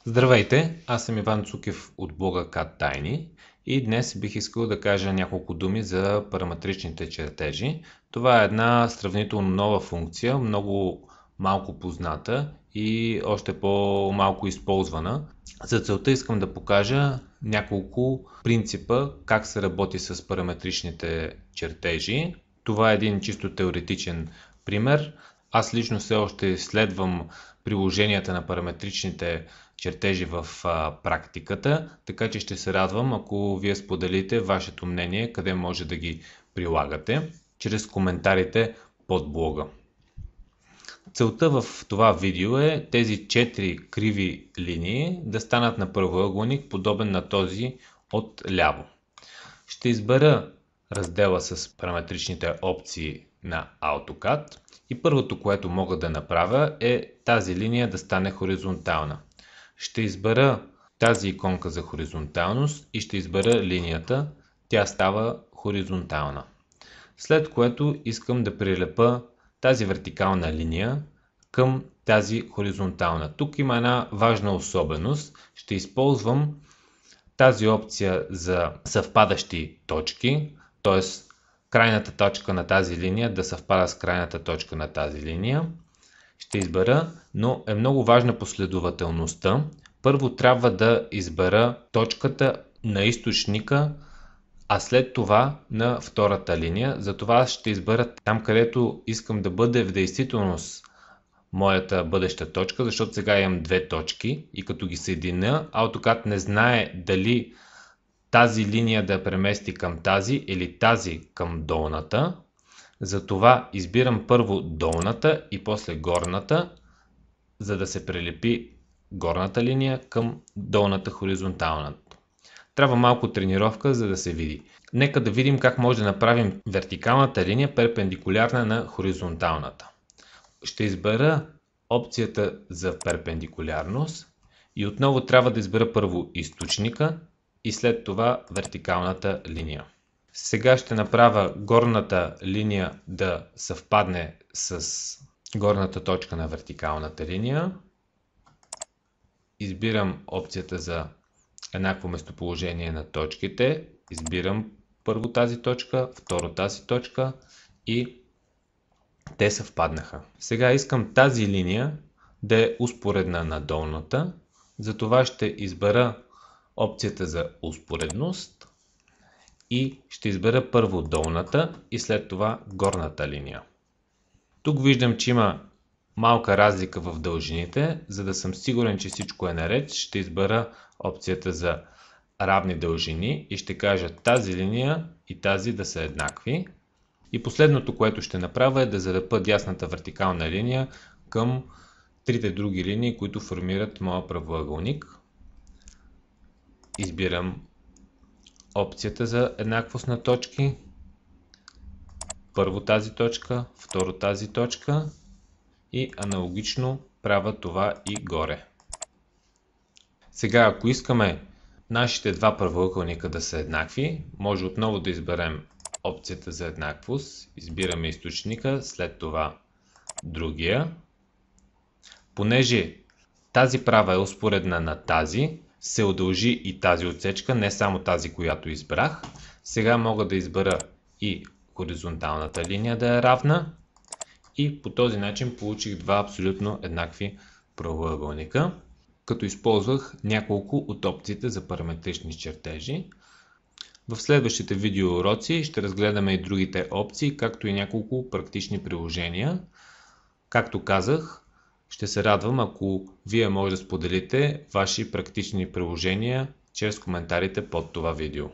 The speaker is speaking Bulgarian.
Здравейте, аз съм Иван Цукев от блога CAD Tiny и днес бих искал да кажа няколко думи за параметричните чертежи. Това е една сравнително нова функция, много малко позната и още по-малко използвана. За целта искам да покажа няколко принципа как се работи с параметричните чертежи. Това е един чисто теоретичен пример. Аз лично все още изследвам приложенията на параметричните чертежи в практиката, така че ще се радвам, ако вие споделите вашето мнение, къде може да ги прилагате, чрез коментарите под блога. Целта в това видео е тези 4 криви линии да станат на правоъгълник, подобен на този от ляво. Ще избера раздела с параметричните опции на AutoCAD и първото, което мога да направя е тази линия да стане хоризонтална. Ще избера тази иконка за хоризонталност и ще избера линията. Тя става хоризонтална. След което искам да прилепа тази вертикална линия към тази хоризонтална. Тук има една важна особеност. Ще използвам тази опция за съвпадащи точки, т.е. крайната точка на тази линия да съвпада с крайната точка на тази линия. Ще избера, но е много важна последователността. Първо трябва да избера точката на източника, а след това на втората линия. Затова ще избера там, където искам да бъде в действителност моята бъдеща точка, защото сега имам две точки и като ги съединя, AutoCAD не знае дали тази линия да я премести към тази или тази към долната. Затова избирам първо долната и после горната, за да се прилепи горната линия към долната хоризонтална. Трябва малко тренировка, за да се види. Нека да видим как може да направим вертикалната линия перпендикулярна на хоризонталната. Ще избера опцията за перпендикулярност и отново трябва да избера първо източника и след това вертикалната линия. Сега ще направя горната линия да съвпадне с горната точка на вертикалната линия. Избирам опцията за еднакво местоположение на точките. Избирам първо тази точка, второ тази точка и те съвпаднаха. Сега искам тази линия да е успоредна на долната. Затова ще избера опцията за успоредност и ще избера първо долната и след това горната линия. Тук виждам, че има малка разлика в дължините. За да съм сигурен, че всичко е наред, ще избера опцията за равни дължини и ще кажа тази линия и тази да са еднакви. И последното, което ще направя е да залепя дясната вертикална линия към трите други линии, които формират моя правоъгълник. Избирам опцията за еднаквост на точки. Първо тази точка, второ тази точка и аналогично правя това и горе. Сега, ако искаме нашите два правоъгълника да са еднакви, може отново да изберем опцията за еднаквост. Избираме източника, след това другия. Понеже тази права е успоредна на тази, се удължи и тази отсечка, не само тази, която избрах. Сега мога да избера и хоризонталната линия да е равна и по този начин получих два абсолютно еднакви правоъгълника, като използвах няколко от опциите за параметрични чертежи. В следващите видеоуроци ще разгледаме и другите опции, както и няколко практични приложения. Както казах, ще се радвам, ако вие може да споделите ваши практични приложения чрез коментарите под това видео.